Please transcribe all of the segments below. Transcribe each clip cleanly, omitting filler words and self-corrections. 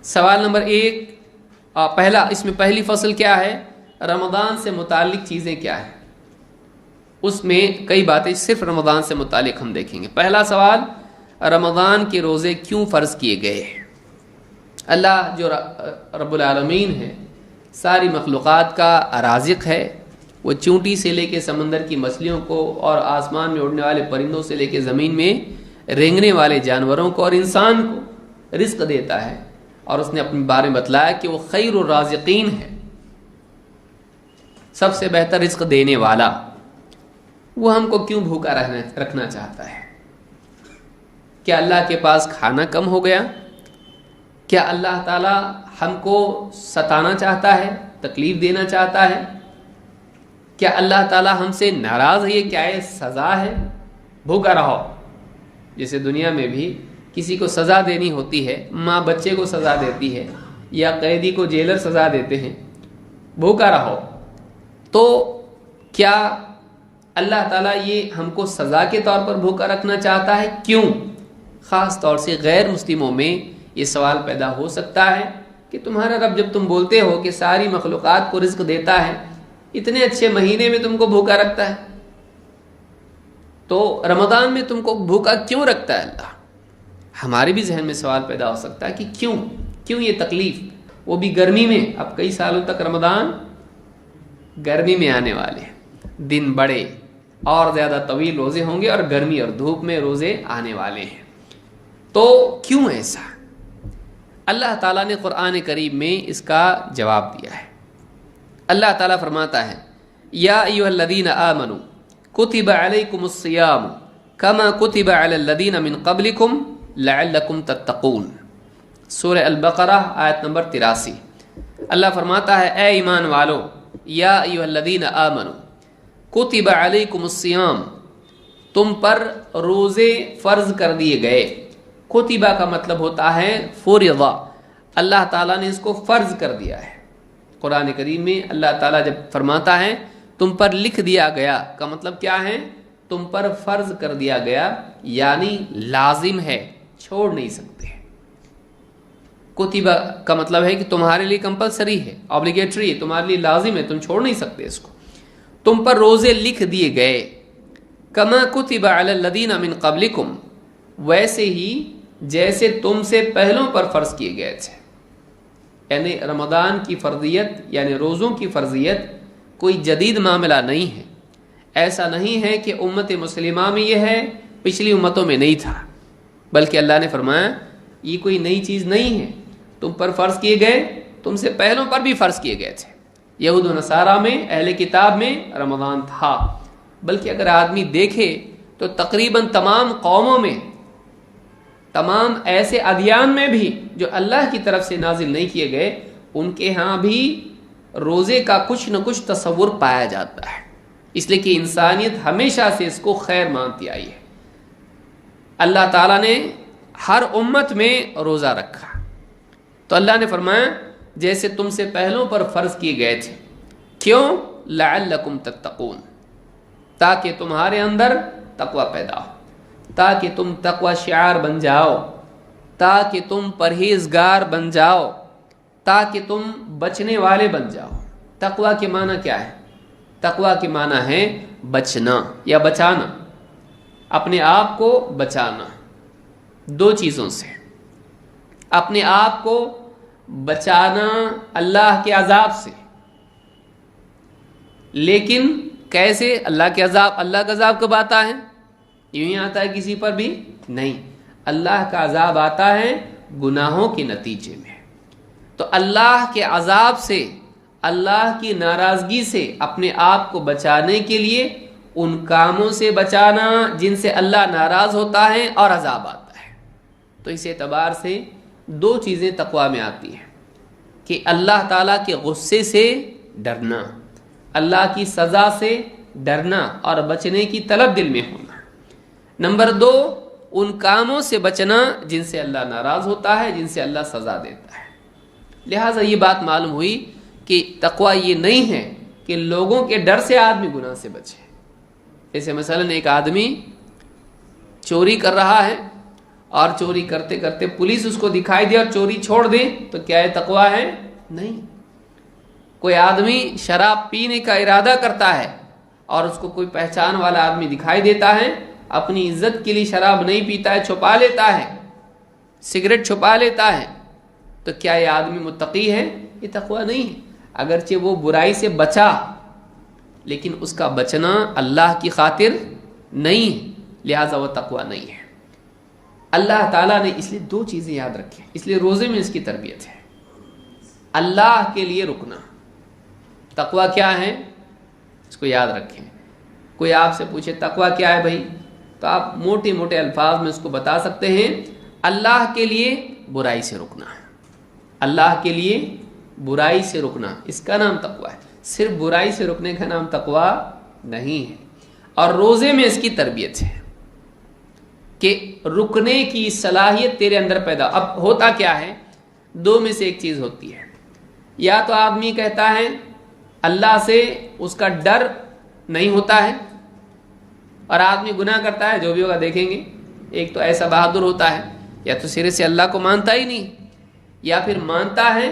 سوال نمبر 1، پہلا، اس میں پہلی فصل کیا ہے؟ رمضان سے متعلق چیزیں کیا ہیں؟ اس میں کئی باتیں صرف رمضان سے متعلق ہم دیکھیں گے۔ پہلا سوال، رمضان کے روزے کیوں فرض کیے گئے؟ اللہ جو رب العالمین ہے، ساری مخلوقات کا رازق ہے، وہ چونٹی سے لے کے سمندر کی مچھلیوں کو اور آسمان میں اڑنے والے پرندوں سے لے کے زمین میں رینگنے والے جانوروں کو اور انسان کو رزق دیتا ہے، اور اس نے اپنے بارے میں بتلایا کہ وہ خیر الرازقین ہے، سب سے بہتر رزق دینے والا۔ وہ ہم کو کیوں بھوکا رکھنا چاہتا ہے؟ کیا اللہ کے پاس کھانا کم ہو گیا؟ کیا اللہ تعالی ہم کو ستانا چاہتا ہے، تکلیف دینا چاہتا ہے؟ کیا اللہ تعالی ہم سے ناراض ہے؟ یہ کیا ہے؟ سزا ہے؟ بھوکا رہو۔ جیسے دنیا میں بھی کسی کو سزا دینی ہوتی ہے، ماں بچے کو سزا دیتی ہے یا قیدی کو جیلر سزا دیتے ہیں، بھوکا رہو۔ تو کیا اللہ تعالیٰ یہ ہم کو سزا کے طور پر بھوکا رکھنا چاہتا ہے؟ کیوں؟ خاص طور سے غیر مسلموں میں یہ سوال پیدا ہو سکتا ہے کہ تمہارا رب جب تم بولتے ہو کہ ساری مخلوقات کو رزق دیتا ہے، اتنے اچھے مہینے میں تم کو بھوکا رکھتا ہے، تو رمضان میں تم کو بھوکا کیوں رکھتا ہے اللہ؟ ہمارے بھی ذہن میں سوال پیدا ہو سکتا ہے کہ کیوں یہ تکلیف، وہ بھی گرمی میں۔ اب کئی سالوں تک رمضان گرمی میں آنے والے ہیں، دن بڑے اور زیادہ طویل روزے ہوں گے، اور گرمی اور دھوپ میں روزے آنے والے ہیں، تو کیوں ایسا؟ اللہ تعالیٰ نے قرآن کریم میں اس کا جواب دیا ہے۔ اللہ تعالیٰ فرماتا ہے، یا ایھا الذین آمنوا کتب علیکم الصیام کما کتب علی الذین من قبلکم لعلکم تتقون، سورہ البقرہ آیت نمبر 83۔ اللہ فرماتا ہے، اے ایمان والو، یا ایھا الذین آمنوا کتب علیکم الصیام، تم پر روزے فرض کر دیے گئے۔ کتبہ کا مطلب ہوتا ہے فرض، اللہ تعالیٰ نے اس کو فرض کر دیا ہے۔ قرآن کریم میں اللہ تعالیٰ جب فرماتا ہے تم پر لکھ دیا گیا کا مطلب کیا ہے؟ تم پر فرض کر دیا گیا، یعنی لازم ہے، چھوڑ نہیں سکتے۔ کتبہ کا مطلب ہے کہ تمہارے لیے کمپلسری ہے، اوبلیگیٹری ہے، تمہارے لیے لازم ہے، تم چھوڑ نہیں سکتے اس کو۔ تم پر روزے لکھ دیے گئے، کما کتب علی الذین من قبلکم، ویسے ہی جیسے تم سے پہلوں پر فرض کیے گئے تھے۔ یعنی رمضان کی فرضیت، یعنی روزوں کی فرضیت کوئی جدید معاملہ نہیں ہے۔ ایسا نہیں ہے کہ امت مسلمہ میں یہ ہے، پچھلی امتوں میں نہیں تھا، بلکہ اللہ نے فرمایا یہ کوئی نئی چیز نہیں ہے، تم پر فرض کیے گئے، تم سے پہلوں پر بھی فرض کیے گئے تھے۔ یہود و نصارہ میں، اہل کتاب میں رمضان تھا، بلکہ اگر آدمی دیکھے تو تقریباً تمام قوموں میں، تمام ایسے ادیان میں بھی جو اللہ کی طرف سے نازل نہیں کیے گئے، ان کے ہاں بھی روزے کا کچھ نہ کچھ تصور پایا جاتا ہے، اس لیے کہ انسانیت ہمیشہ سے اس کو خیر مانتی آئی ہے۔ اللہ تعالیٰ نے ہر امت میں روزہ رکھا، تو اللہ نے فرمایا جیسے تم سے پہلوں پر فرض کیے گئے تھے۔ کیوں؟ لعلکم تتقون، تاکہ تمہارے اندر تقوی پیدا ہو، تاکہ تم تقوی شعار بن جاؤ، تاکہ تم پرہیزگار بن جاؤ، تاکہ تم بچنے والے بن جاؤ۔ تقوی کے معنی کیا ہے؟ تقوی کے معنی ہے بچنا یا بچانا، اپنے آپ کو بچانا دو چیزوں سے۔ اپنے آپ کو بچانا اللہ کے عذاب سے، لیکن کیسے؟ اللہ کے عذاب، اللہ کا عذاب کب آتا ہے؟ یوں ہی آتا ہے کسی پر بھی نہیں، اللہ کا عذاب آتا ہے گناہوں کے نتیجے میں۔ تو اللہ کے عذاب سے، اللہ کی ناراضگی سے اپنے آپ کو بچانے کے لیے ان کاموں سے بچانا جن سے اللہ ناراض ہوتا ہے اور عذاب آتا ہے۔ تو اس اعتبار سے دو چیزیں تقویٰ میں آتی ہیں کہ اللہ تعالیٰ کے غصے سے ڈرنا، اللہ کی سزا سے ڈرنا اور بچنے کی طلب دل میں ہونا۔ نمبر 2، ان کاموں سے بچنا جن سے اللہ ناراض ہوتا ہے، جن سے اللہ سزا دیتا ہے۔ لہٰذا یہ بات معلوم ہوئی کہ تقویٰ یہ نہیں ہے کہ لوگوں کے ڈر سے آدمی گناہ سے بچے۔ جیسے مثلاً ایک آدمی چوری کر رہا ہے اور چوری کرتے کرتے پولیس اس کو دکھائی دے اور چوری چھوڑ دے تو کیا یہ تقویٰ ہے؟ نہیں۔ کوئی آدمی شراب پینے کا ارادہ کرتا ہے اور اس کو کوئی پہچان والا آدمی دکھائی دیتا ہے، اپنی عزت کے لیے شراب نہیں پیتا ہے، چھپا لیتا ہے، سگریٹ چھپا لیتا ہے، تو کیا یہ آدمی متقی ہے؟ یہ تقویٰ نہیں ہے۔ اگرچہ وہ برائی سے بچا لیکن اس کا بچنا اللہ کی خاطر نہیں ہے، لہذا وہ تقویٰ نہیں ہے۔ اللہ تعالیٰ نے اس لیے دو چیزیں یاد رکھی، اس لیے روزے میں اس کی تربیت ہے۔ اللہ کے لیے رکنا، تقویٰ کیا ہے اس کو یاد رکھیں۔ کوئی آپ سے پوچھے تقویٰ کیا ہے بھائی، تو آپ موٹے موٹے الفاظ میں اس کو بتا سکتے ہیں، اللہ کے لیے برائی سے رکنا، اللہ کے لیے برائی سے رکنا، اس کا نام تقویٰ ہے۔ صرف برائی سے رکنے کا نام تقویٰ نہیں ہے۔ اور روزے میں اس کی تربیت ہے کہ رکنے کی صلاحیت تیرے اندر پیدا۔ اب ہوتا کیا ہے، دو میں سے ایک چیز ہوتی ہے، یا تو آدمی کہتا ہے اللہ سے اس کا ڈر نہیں ہوتا ہے اور آدمی گناہ کرتا ہے، جو بھی ہوگا دیکھیں گے۔ ایک تو ایسا بہادر ہوتا ہے، یا تو سرے سے اللہ کو مانتا ہی نہیں، یا پھر مانتا ہے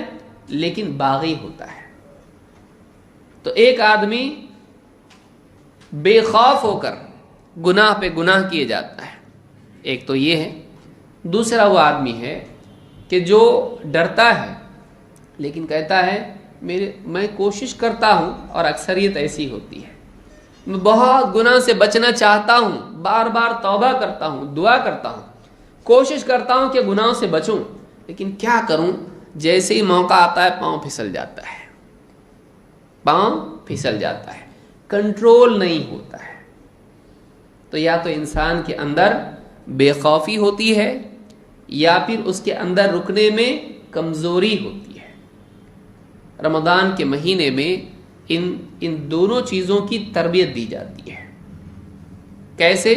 لیکن باغی ہوتا ہے۔ تو ایک آدمی بے خوف ہو کر گناہ پہ گناہ کیے جاتا ہے، ایک تو یہ ہے۔ دوسرا وہ آدمی ہے کہ جو ڈرتا ہے لیکن کہتا ہے میں کوشش کرتا ہوں، اور اکثریت ایسی ہوتی ہے، میں بہت گناہ سے بچنا چاہتا ہوں، بار بار توبہ کرتا ہوں، دعا کرتا ہوں، کوشش کرتا ہوں کہ گناہوں سے بچوں، لیکن کیا کروں، جیسے ہی موقع آتا ہے پاؤں پھسل جاتا ہے، پاؤں پھسل جاتا ہے، کنٹرول نہیں ہوتا ہے۔ تو یا تو انسان کے اندر بے خوفی ہوتی ہے، یا پھر اس کے اندر رکنے میں کمزوری ہوتی ہے۔ رمضان کے مہینے میں ان دونوں چیزوں کی تربیت دی جاتی ہے۔ کیسے؟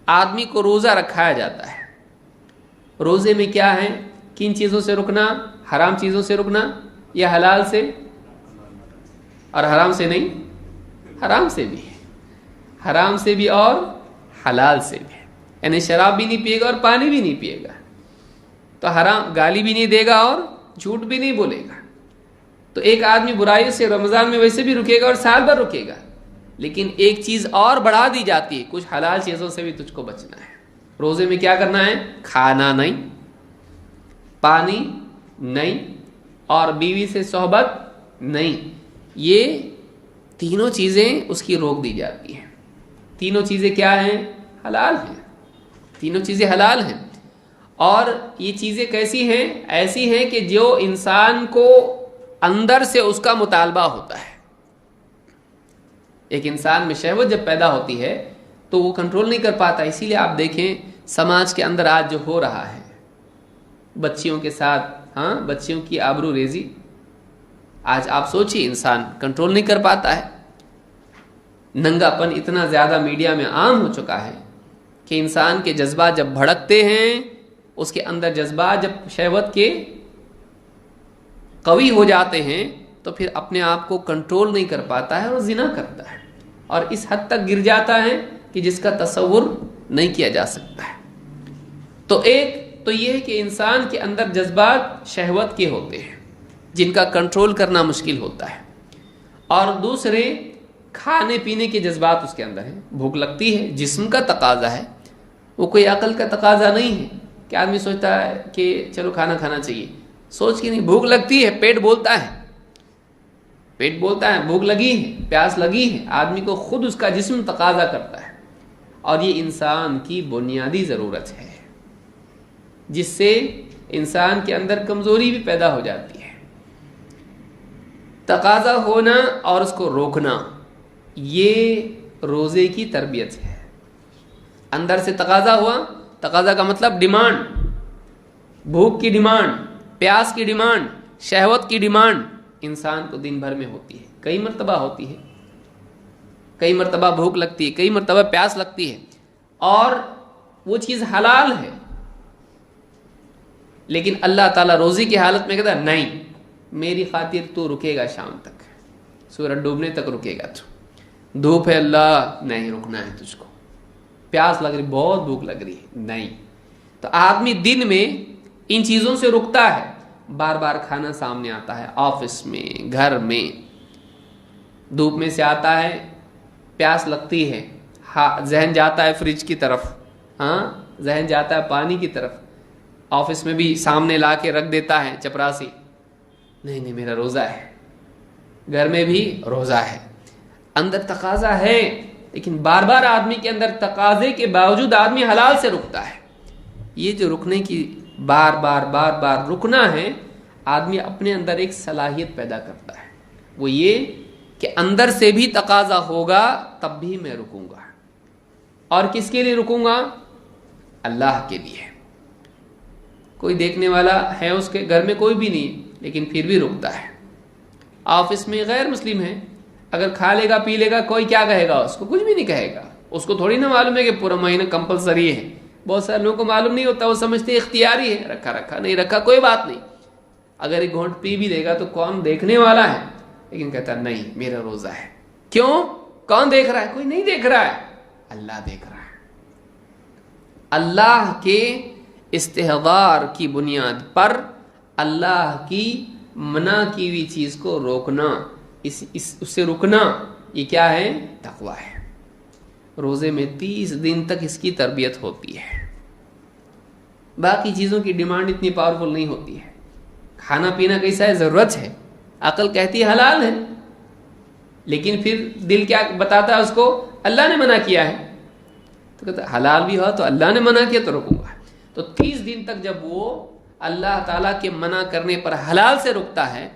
آدمی کو روزہ رکھایا جاتا ہے، روزے میں کیا ہے، کن چیزوں سے رکنا، حرام چیزوں سے رکنا یا حلال سے؟ اور حرام سے نہیں، حرام سے بھی ہے، حرام سے بھی اور حلال سے بھی، یعنی شراب بھی نہیں پیے گا اور پانی بھی نہیں پیے گا، تو حرام، گالی بھی نہیں دے گا اور جھوٹ بھی نہیں بولے گا۔ تو ایک آدمی برائی سے رمضان میں ویسے بھی رکے گا اور سال بھر رکے گا، لیکن ایک چیز اور بڑھا دی جاتی ہے، کچھ حلال چیزوں سے بھی تجھ کو بچنا ہے۔ روزے میں کیا کرنا ہے، کھانا نہیں، پانی نہیں، اور بیوی سے صحبت نہیں، یہ تینوں چیزیں اس کی روک دی جاتی ہیں۔ تینوں چیزیں کیا ہیں، حلال ہیں، تینوں چیزیں حلال ہیں۔ اور یہ چیزیں کیسی ہیں، ایسی ہیں کہ جو انسان کو اندر سے اس کا مطالبہ ہوتا ہے۔ ایک انسان میں شہوت جب پیدا ہوتی ہے تو وہ کنٹرول نہیں کر پاتا۔ اسی لیے آپ دیکھیں سماج کے اندر آج جو ہو رہا ہے بچیوں کے ساتھ، بچیوں کی آبرو ریزی، آج آپ سوچیے انسان کنٹرول نہیں کر پاتا ہے۔ ننگا پن اتنا زیادہ میڈیا میں عام ہو چکا ہے کہ انسان کے جذبات جب بھڑکتے ہیں، اس کے اندر جذبات جب شہوت کے قوی ہو جاتے ہیں تو پھر اپنے آپ کو کنٹرول نہیں کر پاتا ہے اور زنا کرتا ہے، اور اس حد تک گر جاتا ہے کہ جس کا تصور نہیں کیا جا سکتا ہے۔ تو ایک تو یہ ہے کہ انسان کے اندر جذبات شہوت کے ہوتے ہیں جن کا کنٹرول کرنا مشکل ہوتا ہے، اور دوسرے کھانے پینے کے جذبات اس کے اندر ہیں۔ بھوک لگتی ہے، جسم کا تقاضا ہے، وہ کوئی عقل کا تقاضا نہیں ہے کہ آدمی سوچتا ہے کہ چلو کھانا کھانا چاہیے، سوچ کے نہیں، بھوک لگتی ہے، پیٹ بولتا ہے، پیٹ بولتا ہے، بھوک لگی ہے، پیاس لگی ہے، آدمی کو خود اس کا جسم تقاضا کرتا ہے، اور یہ انسان کی بنیادی ضرورت ہے جس سے انسان کے اندر کمزوری بھی پیدا ہو جاتی ہے۔ تقاضا ہونا اور اس کو روکنا، یہ روزے کی تربیت ہے۔ اندر سے تقاضا ہوا، تقاضا کا مطلب ڈیمانڈ، بھوک کی ڈیمانڈ، پیاس کی ڈیمانڈ، شہوت کی ڈیمانڈ انسان کو دن بھر میں ہوتی ہے، کئی مرتبہ ہوتی ہے، کئی مرتبہ بھوک لگتی ہے، کئی مرتبہ پیاس لگتی ہے، اور وہ چیز حلال ہے، لیکن اللہ تعالیٰ روزی کی حالت میں کہتا ہے نہیں، میری خاطر تو رکے گا شام تک، سورج ڈوبنے تک رکے گا، تو دھوپ ہے اللہ نہیں رکنا ہے تجھ کو، پیاس لگ رہی، بہت بھوک لگ رہی ہے نہیں، تو آدمی دن میں ان چیزوں سے رکتا ہے، بار بار کھانا سامنے آتا ہے، آفس میں، گھر میں، دھوپ میں سے آتا ہے، پیاس لگتی ہے، ذہن جاتا ہے فریج کی طرف، ذہن جاتا ہے پانی کی طرف، آفس میں بھی سامنے لا کے رکھ دیتا ہے چپراسی، نہیں میرا روزہ ہے، گھر میں بھی روزہ ہے، اندر تقاضا ہے، لیکن بار بار آدمی کے اندر تقاضے کے باوجود آدمی حلال سے رکتا ہے۔ یہ جو رکنے کی بار بار رکنا ہے، آدمی اپنے اندر ایک صلاحیت پیدا کرتا ہے، وہ یہ کہ اندر سے بھی تقاضا ہوگا تب بھی میں رکوں گا، اور کس کے لیے رکوں گا؟ اللہ کے لیے۔ کوئی دیکھنے والا ہے، اس کے گھر میں کوئی بھی نہیں، لیکن پھر بھی رکتا ہے۔ آفس میں غیر مسلم ہے، اگر کھا لے گا پی لے گا کوئی کیا کہے گا؟ اس کو کچھ بھی نہیں کہے گا، اس کو تھوڑی نہ معلوم ہے کہ پورا مہینہ کمپلسری ہے۔ بہت سارے لوگوں کو معلوم نہیں ہوتا، وہ سمجھتے ہیں اختیاری ہے، رکھا رکھا، نہیں رکھا کوئی بات نہیں، اگر ایک گھونٹ پی بھی لے گا تو کون دیکھنے والا ہے؟ لیکن کہتا نہیں میرا روزہ ہے۔ کیوں؟ کون دیکھ رہا ہے؟ کوئی نہیں دیکھ رہا ہے، اللہ دیکھ رہا ہے۔ اللہ کے استحضار کی بنیاد پر اللہ کی منع کی ہوئی چیز کو روکنا، اس سے رکنا، یہ کیا ہے؟ تقویٰ ہے۔ روزے میں 30 دن تک اس کی تربیت ہوتی ہے۔ باقی چیزوں کی ڈیمانڈ اتنی پاورفل نہیں ہوتی ہے۔ کھانا پینا کیسا ہے؟ ضرورت ہے، عقل کہتی ہے حلال ہے، لیکن پھر دل کیا بتاتا ہے اس کو؟ اللہ نے منع کیا ہے، تو کہتا ہے حلال بھی ہوا تو اللہ نے منع کیا تو رکوں گا۔ تو 30 دن تک جب وہ اللہ تعالیٰ کے منع کرنے پر حلال سے رکتا ہے،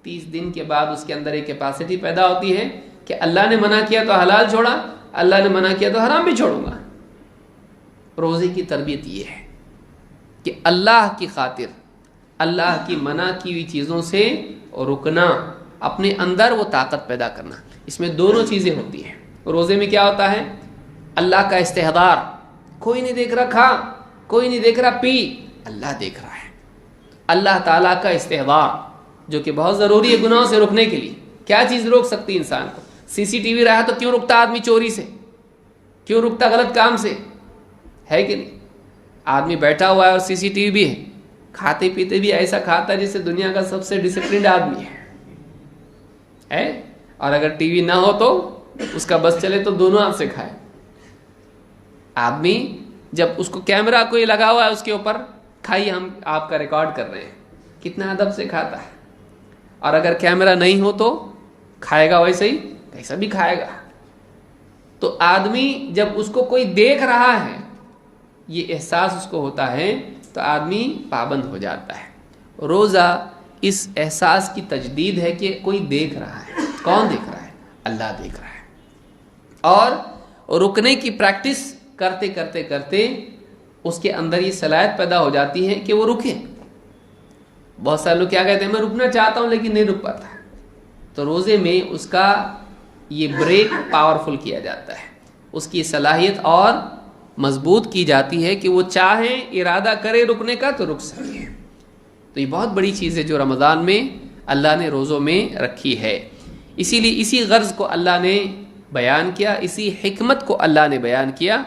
30 دن کے بعد اس کے اندر ایک کیپیسٹی پیدا ہوتی ہے کہ اللہ نے منع کیا تو حلال چھوڑا، اللہ نے منع کیا تو حرام بھی چھوڑوں گا۔ روزے کی تربیت یہ ہے کہ اللہ کی خاطر اللہ کی منع کی ہوئی چیزوں سے رکنا، اپنے اندر وہ طاقت پیدا کرنا۔ اس میں دونوں چیزیں ہوتی ہیں۔ روزے میں کیا ہوتا ہے؟ اللہ کا استحضار، کوئی نہیں دیکھ رہا کھا، کوئی نہیں دیکھ رہا پی، اللہ دیکھ رہا ہے۔ اللہ تعالیٰ کا استحضار جو کہ بہت ضروری ہے گناہوں سے رکنے کے لیے۔ کیا چیز روک سکتی ہے انسان کو؟ CCTV رہا تو کیوں رکتا آدمی چوری سے؟ کیوں رکتا غلط کام سے؟ ہے کہ نہیں؟ آدمی بیٹھا ہوا ہے اور CCTV بھی ہے، کھاتے پیتے بھی ایسا کھاتا ہے جیسے دنیا کا سب سے ڈسپلنڈ آدمی ہے، اور اگر ٹی وی نہ ہو تو اس کا بس چلے تو دونوں ہاتھ سے کھائے۔ آدمی جب اس کو کیمرہ کوئی لگا ہوا ہے اس کے اوپر، کھائیے ہم آپ کا ریکارڈ کر رہے ہیں، کتنا ادب سے کھاتا ہے، اور اگر کیمرہ نہیں ہو تو کھائے گا ویسے ہی، کیسا بھی کھائے گا۔ تو آدمی جب اس کو کوئی دیکھ رہا ہے، یہ احساس اس کو ہوتا ہے تو آدمی پابند ہو جاتا ہے۔ روزہ اس احساس کی تجدید ہے کہ کوئی دیکھ رہا ہے۔ کون دیکھ رہا ہے؟ اللہ دیکھ رہا ہے۔ اور رکنے کی پریکٹس کرتے کرتے کرتے اس کے اندر یہ صلاحیت پیدا ہو جاتی ہے کہ وہ رکے۔ بہت سارے لوگ کیا کہتے ہیں؟ میں رکنا چاہتا ہوں لیکن نہیں رک پاتا۔ تو روزے میں اس کا یہ بریک پاورفل کیا جاتا ہے، اس کی صلاحیت اور مضبوط کی جاتی ہے کہ وہ چاہے ارادہ کرے رکنے کا تو رک سکے۔ تو یہ بہت بڑی چیز ہے جو رمضان میں اللہ نے روزوں میں رکھی ہے۔ اسی لیے اسی غرض کو اللہ نے بیان کیا، اسی حکمت کو اللہ نے بیان کیا،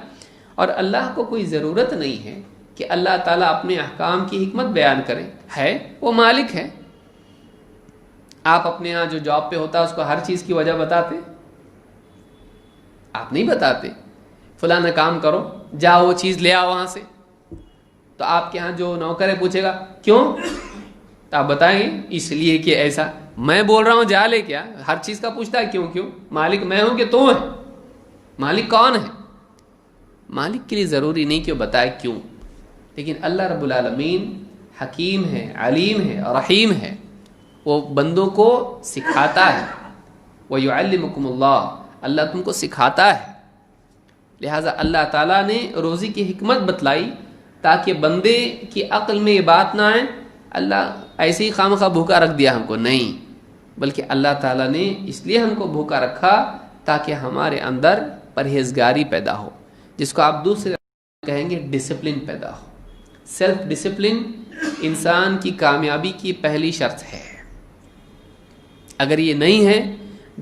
اور اللہ کو کوئی ضرورت نہیں ہے کہ اللہ تعالیٰ اپنے احکام کی حکمت بیان کرے، ہے وہ مالک ہے۔ آپ اپنے ہاں جو جاب پہ ہوتا ہے اس کو ہر چیز کی وجہ بتاتے؟ آپ نہیں بتاتے۔ فلانا کام کرو، جاؤ وہ چیز لے آؤ وہاں سے، تو آپ کے ہاں جو نوکر ہے پوچھے گا کیوں؟ تو آپ بتائیں گے اس لیے کہ ایسا میں بول رہا ہوں جا لے، کیا ہر چیز کا پوچھتا ہے کیوں؟ کیوں؟ مالک میں ہوں کہ تو ہے؟ مالک کون ہے؟ مالک کے لیے ضروری نہیں کہ وہ بتائے کیوں، لیکن اللہ رب العالمین حکیم ہے، علیم ہے، رحیم ہے، وہ بندوں کو سکھاتا ہے۔ وَيُعَلِّمُكُمُ اللَّهُ، اللہ تم کو سکھاتا ہے۔ لہٰذا اللہ تعالیٰ نے روزی کی حکمت بتلائی تاکہ بندے کی عقل میں یہ بات نہ آئے اللہ ایسے ہی خامخواہ بھوکا رکھ دیا ہم کو، نہیں، بلکہ اللہ تعالیٰ نے اس لیے ہم کو بھوکا رکھا تاکہ ہمارے اندر پرہیزگاری پیدا ہو، جس کو آپ دوسرے کہیں گے ڈسپلن پیدا ہو۔ سیلف ڈسپلن انسان کی کامیابی کی پہلی شرط ہے۔ اگر یہ نہیں ہے،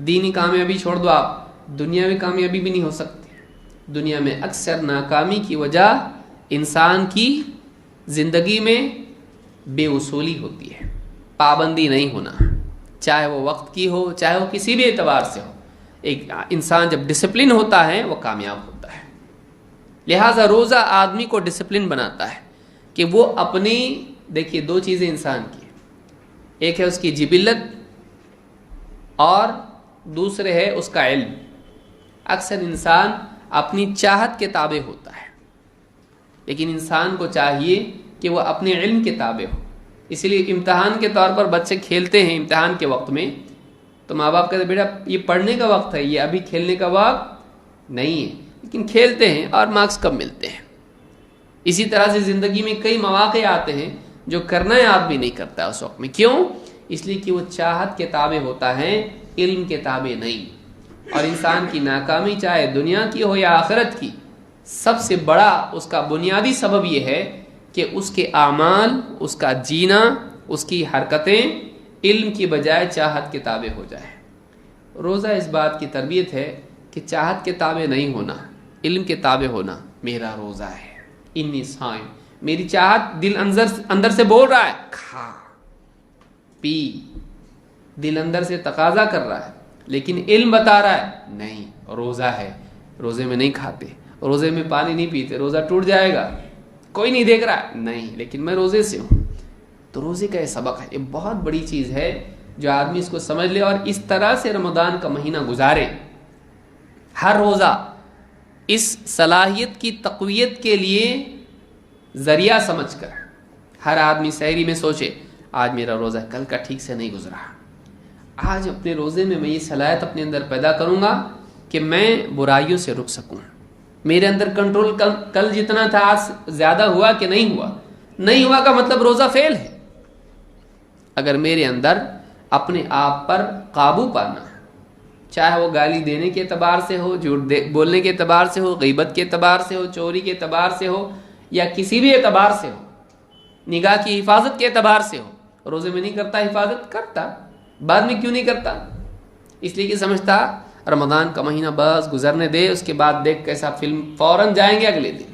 دینی کامیابی چھوڑ دو، آپ دنیاوی کامیابی بھی نہیں ہو سکتی۔ دنیا میں اکثر ناکامی کی وجہ انسان کی زندگی میں بے اصولی ہوتی ہے، پابندی نہیں ہونا، چاہے وہ وقت کی ہو، چاہے وہ کسی بھی اعتبار سے ہو۔ ایک انسان جب ڈسپلن ہوتا ہے وہ کامیاب ہوتا ہے۔ لہٰذا روزہ آدمی کو ڈسپلن بناتا ہے کہ وہ اپنی، دیکھیے دو چیزیں انسان کی، ایک ہے اس کی جبلت اور دوسرے ہے اس کا علم۔ اکثر انسان اپنی چاہت کے تابع ہوتا ہے، لیکن انسان کو چاہیے کہ وہ اپنے علم کے تابع ہو۔ اسی لیے امتحان کے طور پر بچے کھیلتے ہیں امتحان کے وقت میں، تو ماں باپ کہتے ہیں بیٹا یہ پڑھنے کا وقت ہے، یہ ابھی کھیلنے کا وقت نہیں ہے، لیکن کھیلتے ہیں اور مارکس کم ملتے ہیں۔ اسی طرح سے زندگی میں کئی مواقع آتے ہیں جو کرنا ہے آدمی نہیں کرتا اس وقت میں، کیوں؟ اس لیے کہ وہ چاہت کے تابع ہوتا ہے، علم کے تابع نہیں۔ اور انسان کی ناکامی چاہے دنیا کی ہو یا آخرت کی، سب سے بڑا اس کا بنیادی سبب یہ ہے کہ اس کے اعمال، اس کا جینا، اس کی حرکتیں علم کی بجائے چاہت کے تابع ہو جائے۔ روزہ اس بات کی تربیت ہے کہ چاہت کے تابع نہیں ہونا، علم کے تابع ہونا۔ میرا روزہ ہے، انی صائم، میری چاہت دل اندر سے بول رہا ہے کھا پی، دل اندر سے تقاضا کر رہا ہے، لیکن علم بتا رہا ہے نہیں، روزہ ہے، روزے میں نہیں کھاتے، روزے میں پانی نہیں پیتے، روزہ ٹوٹ جائے گا، کوئی نہیں دیکھ رہا ہے، نہیں لیکن میں روزے سے ہوں۔ تو روزے کا یہ سبق ہے، یہ بہت بڑی چیز ہے، جو آدمی اس کو سمجھ لے اور اس طرح سے رمضان کا مہینہ گزارے۔ ہر روزہ اس صلاحیت کی تقویت کے لیے ذریعہ سمجھ کر ہر آدمی سحری میں سوچے آج میرا روزہ کل کا ٹھیک سے نہیں گزرا، آج اپنے روزے میں یہ صلاحیت اپنے اندر پیدا کروں گا کہ میں برائیوں سے رک سکوں۔ میرے اندر کنٹرول کل جتنا تھا آج زیادہ ہوا کہ نہیں ہوا؟ نہیں ہوا کا مطلب روزہ فیل ہے۔ اگر میرے اندر اپنے آپ پر قابو پانا ہے، چاہے وہ گالی دینے کے اعتبار سے ہو، جھوٹ بولنے کے اعتبار سے ہو، غیبت کے اعتبار سے ہو، چوری کے اعتبار سے ہو، یا کسی بھی اعتبار سے ہو، نگاہ کی حفاظت کے اعتبار سے ہو، روزے میں نہیں کرتا حفاظت، کرتا، بعد میں کیوں نہیں کرتا؟ اس لیے کہ سمجھتا رمضان کا مہینہ بس گزرنے دے، اس کے بعد دیکھ کیسا فلم، فوراً جائیں گے اگلے دن۔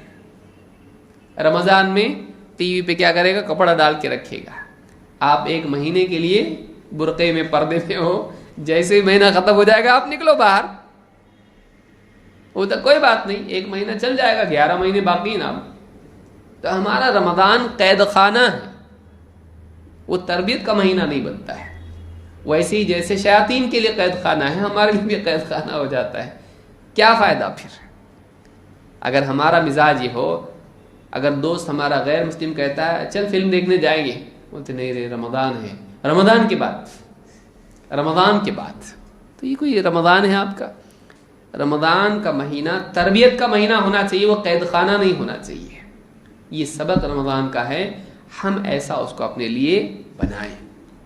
رمضان میں ٹی وی پہ کیا کرے گا؟ کپڑا ڈال کے رکھے گا۔ آپ ایک مہینے کے لیے برقعے میں، پردے میں ہو، جیسے ہی مہینہ ختم ہو جائے گا آپ نکلو باہر، وہ تو کوئی بات نہیں، ایک مہینہ چل جائے گا، 11 مہینے باقی نا۔ تو ہمارا رمضان قید خانہ ہے، وہ تربیت کا مہینہ نہیں بنتا ہے۔ ویسے ہی جیسے شیاطین کے لیے قید خانہ ہے، ہمارے لیے بھی قید خانہ ہو جاتا ہے۔ کیا فائدہ پھر؟ اگر ہمارا مزاج یہ ہو، اگر دوست ہمارا غیر مسلم کہتا ہے چل فلم دیکھنے جائیں گے، بولتے نہیں رے رمضان ہے، رمضان کے بعد، تو یہ کوئی رمضان ہے آپ کا؟ رمضان کا مہینہ تربیت کا مہینہ ہونا چاہیے، وہ قید خانہ نہیں ہونا چاہیے۔ یہ سبق رمضان کا ہے، ہم ایسا اس کو اپنے لیے بنائیں۔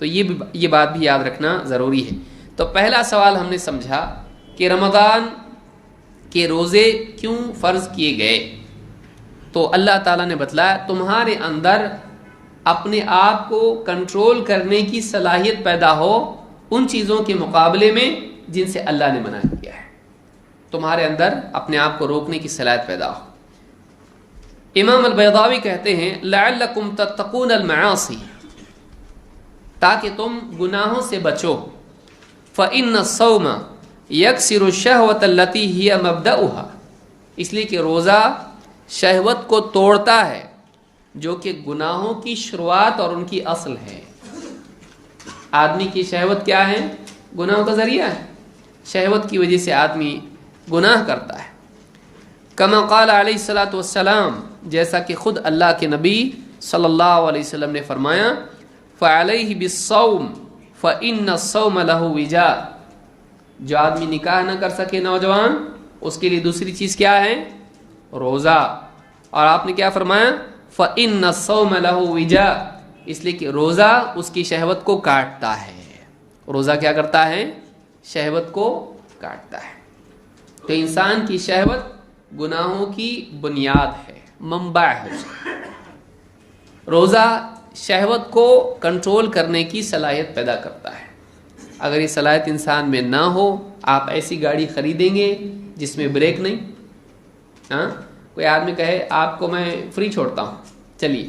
تو یہ بات بھی یاد رکھنا ضروری ہے۔ تو پہلا سوال ہم نے سمجھا کہ رمضان کے روزے کیوں فرض کیے گئے، تو اللہ تعالیٰ نے بتلایا تمہارے اندر اپنے آپ کو کنٹرول کرنے کی صلاحیت پیدا ہو ان چیزوں کے مقابلے میں جن سے اللہ نے منع کیا ہے، تمہارے اندر اپنے آپ کو روکنے کی صلاحیت پیدا ہو۔ امام البیضاوی کہتے ہیں لعلکم تتقون المعاصی، تاکہ تم گناہوں سے بچو، فإن الصوم یکسر الشہوۃ التی ہی مبدأها، اس لیے کہ روزہ شہوت کو توڑتا ہے جو کہ گناہوں کی شروعات اور ان کی اصل ہے۔ آدمی کی شہوت کیا ہے؟ گناہوں کا ذریعہ ہے، شہوت کی وجہ سے آدمی گناہ کرتا ہے۔ کما قال علیہ الصلوۃ والسلام، جیسا کہ خود اللہ کے نبی صلی اللہ علیہ وسلم نے فرمایا فعلیہ بالصوم فإن الصوم لہ وجاء، جو آدمی نکاح نہ کر سکے نوجوان، اس کے لیے دوسری چیز کیا ہے؟ روزہ۔ اور آپ نے کیا فرمایا؟ فإن الصوم لہ وجاء، اس لیے کہ روزہ اس کی شہوت کو کاٹتا ہے۔ روزہ کیا کرتا ہے؟ شہوت کو کاٹتا ہے۔ تو انسان کی شہوت گناہوں کی بنیاد ہے، منبع ہے۔ روزہ شہوت کو کنٹرول کرنے کی صلاحیت پیدا کرتا ہے۔ اگر یہ صلاحیت انسان میں نہ ہو، آپ ایسی گاڑی خریدیں گے جس میں بریک نہیں، کوئی آدمی کہے آپ کو میں فری چھوڑتا ہوں چلیے،